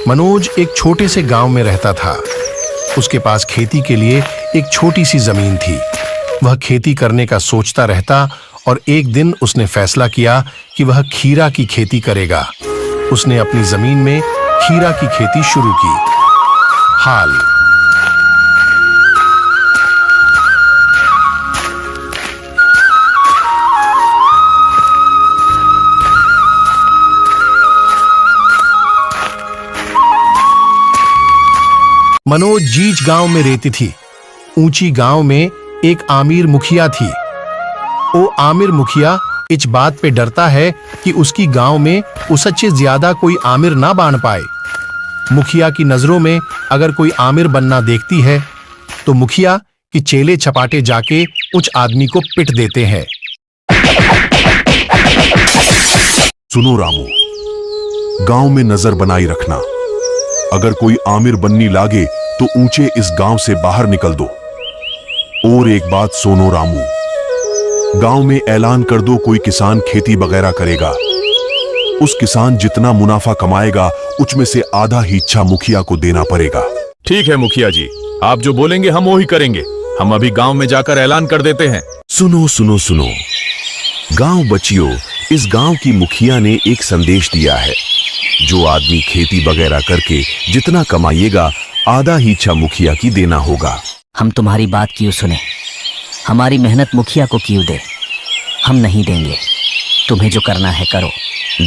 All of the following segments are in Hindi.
मनोज एक छोटे से गांव में रहता था। उसके पास खेती के लिए एक छोटी सी जमीन थी। वह खेती करने का सोचता रहता और एक दिन उसने फैसला किया कि वह खीरा की खेती करेगा। उसने अपनी जमीन में खीरा की खेती शुरू की। हाल मनोज जीच गांव में रहती थी। ऊंची गांव में एक आमिर मुखिया थी। वो आमिर मुखिया इस बात पे डरता है कि उसकी गांव में उससे ज्यादा कोई आमिर ना बन पाए। मुखिया की नजरों में अगर कोई आमिर बनना देखती है तो मुखिया की चेले चपाटे जाके उस आदमी को पिट देते हैं। सुनो रामू, गांव में नजर बनाई रखना। अगर कोई आमिर बननी लागे तो ऊंचे इस गांव से बाहर निकल दो। और एक बात सुनो रामू, गांव में ऐलान कर दो कोई किसान खेती वगैरह करेगा। उस किसान जितना मुनाफा कमाएगा उसमें से आधा हिस्सा मुखिया को देना पड़ेगा। ठीक है मुखिया जी, आप जो बोलेंगे हम वो ही करेंगे। हम अभी गांव में जाकर ऐलान कर देते हैं। सुनो सुनो सुनो गांव बच्चियों, इस गांव की मुखिया ने एक संदेश दिया है। जो आदमी खेती वगैरह करके जितना कमाइएगा आधा हिस्सा मुखिया की देना होगा। हम तुम्हारी बात क्यों सुने? हमारी मेहनत मुखिया को क्यों दे? हम नहीं देंगे। तुम्हें जो करना है करो।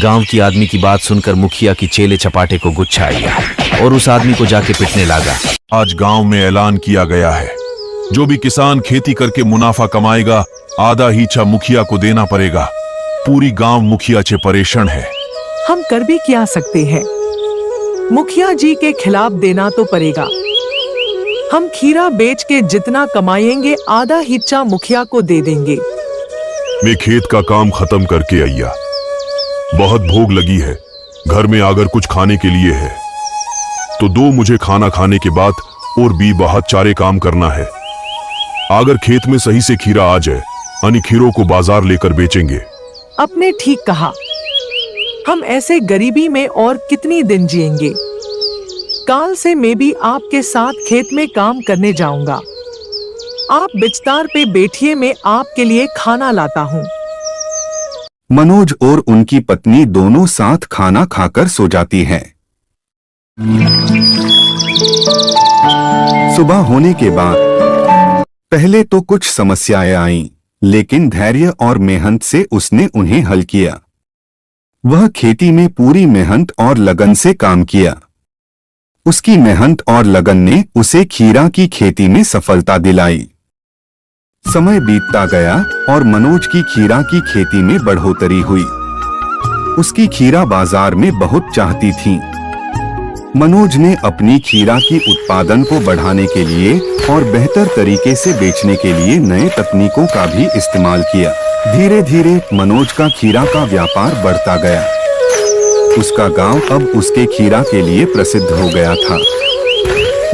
गांव की आदमी की बात सुनकर मुखिया की चेले चपाटे को गुस्सा आया और उस आदमी को जाके पिटने लगा। आज गांव में ऐलान किया गया है, जो भी किसान खेती करके मुनाफा कमाएगा आधा हिस्सा मुखिया को देना पड़ेगा। पूरी गांव मुखिया से परेशान है। हम कर भी क्या सकते हैं? मुखिया जी के खिलाफ देना तो पड़ेगा। हम खीरा बेच के जितना कमाएंगे आधा हिस्सा मुखिया को दे देंगे। मैं खेत का काम खत्म करके आया, बहुत भूख लगी है। घर में अगर कुछ खाने के लिए है तो दो मुझे खाना खाने के बाद, और भी बहुत सारे काम करना है। अगर खेत में सही से खीरा आ जाए अनि खीरों को बाजार लेकर बेचेंगे। आपने ठीक कहा। हम ऐसे गरीबी में और कितनी दिन जिएंगे? काल से मैं भी आपके साथ खेत में काम करने जाऊंगा। आप बिस्तर पे बैठिए, मैं आपके लिए खाना लाता हूँ। मनोज और उनकी पत्नी दोनों साथ खाना खाकर सो जाती हैं। सुबह होने के बाद पहले तो कुछ समस्याएं आईं, लेकिन धैर्य और मेहनत से उसने उन्हें हल किया। वह खेती में पूरी मेहनत और लगन से काम किया। उसकी मेहनत और लगन ने उसे खीरा की खेती में सफलता दिलाई। समय बीतता गया और मनोज की खीरा की खेती में बढ़ोतरी हुई। उसकी खीरा बाजार में बहुत चाहती थी। मनोज ने अपनी खीरा की उत्पादन को बढ़ाने के लिए और बेहतर तरीके से बेचने के लिए नए तकनीकों का भी इस्तेमाल किया। धीरे धीरे मनोज का खीरा का व्यापार बढ़ता गया। उसका गांव अब उसके खीरा के लिए प्रसिद्ध हो गया था।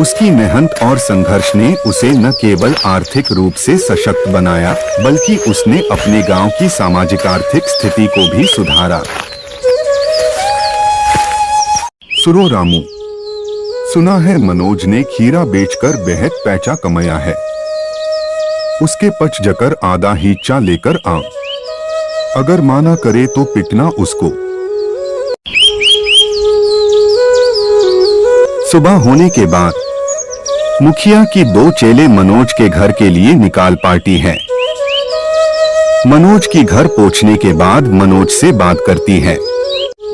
उसकी मेहनत और संघर्ष ने उसे न केवल आर्थिक रूप से सशक्त बनाया, बल्कि उसने अपने गांव की सामाजिक आर्थिक स्थिति को भी सुधारा। सुनो रामू, सुना है मनोज ने खीरा बेचकर बेहद पैसा कमाया है। उसके पच जकर आधा हिस्सा लेकर आ। अगर माना करे तो पिटना उसको। सुबह होने के बाद मुखिया की दो चेले मनोज के घर के लिए निकाल पार्टी है। मनोज की घर पहुंचने के बाद मनोज से बात करती है।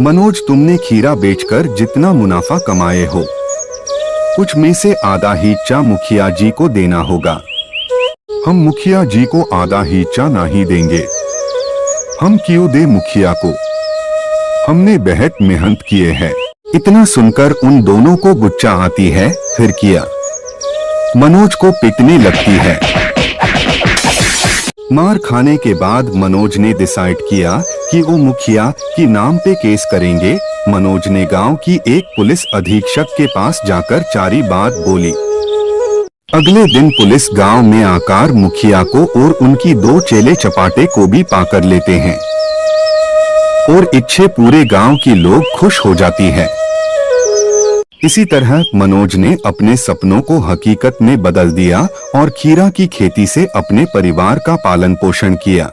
मनोज, तुमने खीरा बेचकर जितना मुनाफा कमाए हो, कुछ में से आधा हिस्सा मुखिया जी को देना होगा। हम मुखिया जी को आधा हिस्सा नहीं देंगे। हम क्यों दे मुखिया को? हमने बेहद मेहनत किए हैं। इतना सुनकर उन दोनों को गुस्सा आती है। फिर किया मनोज को पीटने लगती है। मार खाने के बाद मनोज ने डिसाइड किया कि वो मुखिया के नाम पे केस करेंगे। मनोज ने गांव की एक पुलिस अधीक्षक के पास जाकर सारी बात बोली। अगले दिन पुलिस गांव में आकर मुखिया को और उनकी दो चेले चपाटे को भी पाकर लेते हैं और इससे पूरे गांव की लोग खुश हो जाती है। इसी तरह मनोज ने अपने सपनों को हकीकत में बदल दिया और खीरा की खेती से अपने परिवार का पालन पोषण किया।